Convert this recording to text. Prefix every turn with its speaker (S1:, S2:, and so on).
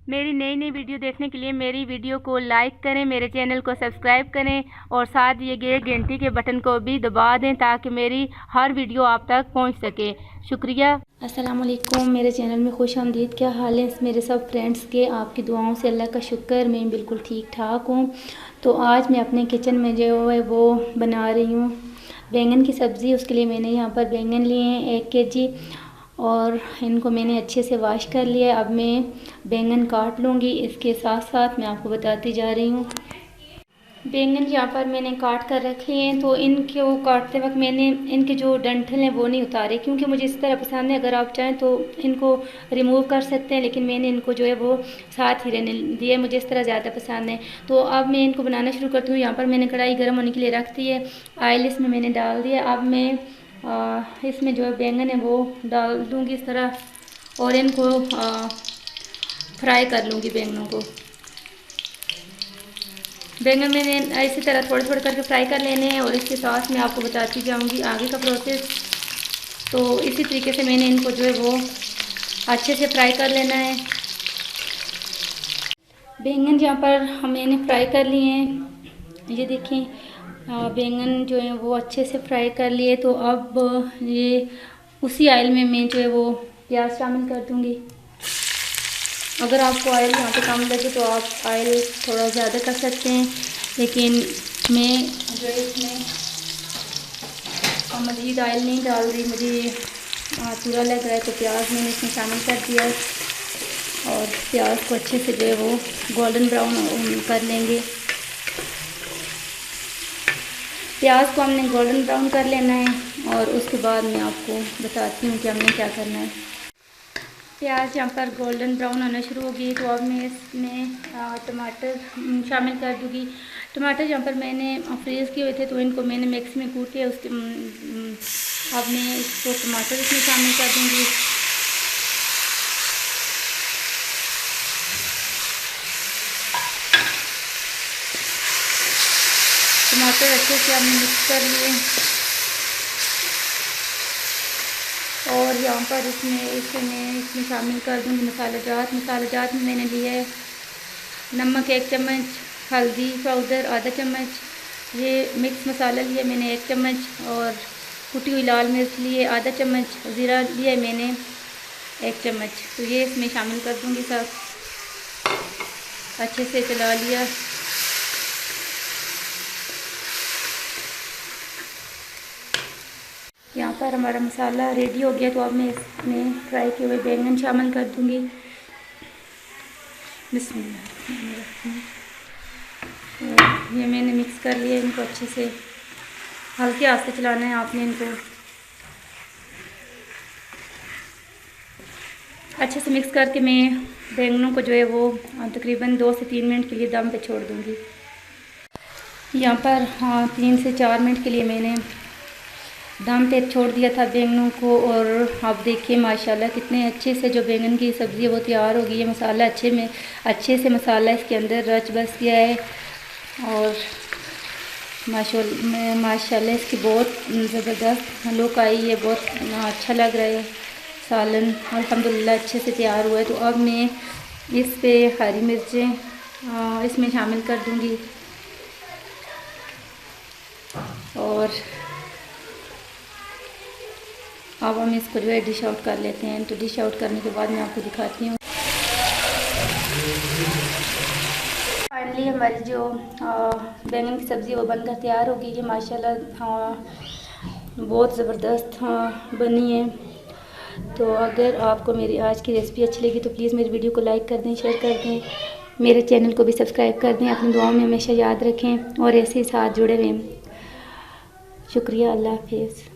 S1: मेरी नई नई वीडियो देखने के लिए मेरी वीडियो को लाइक करें, मेरे चैनल को सब्सक्राइब करें और साथ दिए गए घंटी के बटन को भी दबा दें ताकि मेरी हर वीडियो आप तक पहुंच सके। शुक्रिया। अस्सलाम वालेकुम, मेरे चैनल में खुश आमदीद। क्या हाल है मेरे सब फ्रेंड्स के? आपकी दुआओं से अल्लाह का शुक्र मैं बिल्कुल ठीक ठाक हूँ। तो आज मैं अपने किचन में जो है वो बना रही हूँ बैंगन की सब्ज़ी। उसके लिए मैंने यहाँ पर बैंगन लिए हैं 1 kg और इनको मैंने अच्छे से वॉश कर लिया। अब मैं बैंगन काट लूँगी। इसके साथ साथ मैं आपको बताती जा रही हूँ। बैंगन यहाँ पर मैंने काट कर रखे हैं। तो इनके वो काटते वक्त मैंने इनके जो डंठल हैं वो नहीं उतारे, क्योंकि मुझे इस तरह पसंद है। अगर आप चाहें तो इनको रिमूव कर सकते हैं, लेकिन मैंने इनको जो है वो साथ ही रहने दिए, मुझे इस तरह ज़्यादा पसंद है। तो अब मैं इनको बनाना शुरू करती हूँ। यहाँ पर मैंने कढ़ाई गर्म होने के लिए रख दी है, ऑयल इसमें मैंने डाल दिया। अब मैं इसमें जो है बैंगन है वो डाल दूँगी इस तरह और इनको फ्राई कर लूँगी। बैंगन मैंने इसी तरह थोड़े थोड़े करके फ्राई कर लेने हैं और इसके साथ मैं आपको बताती जाऊँगी आगे का प्रोसेस। तो इसी तरीके से मैंने इनको जो है वो अच्छे से फ्राई कर लेना है। बैंगन यहाँ पर मैंने फ्राई कर लिए हैं, ये देखें। बैंगन जो है वो अच्छे से फ्राई कर लिए। तो अब ये उसी ऑयल में मैं जो है वो प्याज शामिल कर दूँगी। अगर आपको ऑयल यहाँ पे कम लगे तो आप ऑयल थोड़ा ज़्यादा कर सकते हैं, लेकिन मैं जो है इसमें मज़ीद ऑयल नहीं डाल रही, मुझे पूरा लग रहा है। तो प्याज मैंने इसमें शामिल कर दिया और प्याज को अच्छे से जो है वो गोल्डन ब्राउन कर लेंगे। प्याज को हमने गोल्डन ब्राउन कर लेना है और उसके बाद मैं आपको बताती हूँ कि हमने क्या करना है। प्याज यहाँ पर गोल्डन ब्राउन होना शुरू हो गई। तो अब मैं इसमें टमाटर शामिल कर दूँगी। टमाटर यहाँ पर मैंने फ्रीज़ किए हुए थे तो इनको मैंने मिक्स में कूट के उसके अब मैं इसको टमाटर इसमें शामिल कर दूँगी। टमाटर अच्छे से हमने मिक्स कर लिए और यहाँ पर इसमें शामिल कर दूँगी मसाला जात में मैंने लिया है नमक 1 चम्मच, हल्दी पाउडर आधा चम्मच, ये मिक्स मसाला लिया मैंने 1 चम्मच और कुटी हुई लाल मिर्च लिए आधा चम्मच, ज़ीरा लिया मैंने 1 चम्मच। तो ये इसमें शामिल कर दूँगी। सब अच्छे से चला लिया। यहाँ पर हमारा मसाला रेडी हो गया। तो अब मैं इसमें फ्राई किए हुए बैंगन शामिल कर दूँगी। बिस्मिल्लाह। ये मैंने मिक्स कर लिया। इनको अच्छे से हल्के हाथ से चलाना है आपने। इनको अच्छे से मिक्स करके मैं बैंगनों को जो है वो तकरीबन 2 से 3 मिनट के लिए दम पे छोड़ दूँगी। यहाँ पर 3 से 4 मिनट के लिए मैंने दम पे छोड़ दिया था बैंगनों को और आप देखिए माशाल्लाह कितने अच्छे से जो बैंगन की सब्ज़ी है वो तैयार हो गई है। मसाला अच्छे से मसाला इसके अंदर रच बस गया है और माशाल्लाह इसकी बहुत ज़बरदस्त लुक आई है। बहुत अच्छा लग रहा है। सालन अल्हम्दुलिल्लाह अच्छे से तैयार हुआ है। तो अब मैं इस पे हरी मिर्चें इसमें शामिल कर दूँगी और अब हम इसको जो है डिश आउट कर लेते हैं। तो डिश आउट करने के बाद मैं आपको दिखाती हूँ। फाइनली हमारी जो बैंगन की सब्ज़ी वो बनकर तैयार हो गई है। माशाल्लाह बहुत ज़बरदस्त बनी है। तो अगर आपको मेरी आज की रेसिपी अच्छी लगी तो प्लीज़ मेरी वीडियो को लाइक कर दें, शेयर कर दें, मेरे चैनल को भी सब्सक्राइब कर दें। अपनी दुआओं में हमेशा याद रखें और ऐसे ही साथ जुड़े रहें। शुक्रिया। अल्लाह हाफिज़।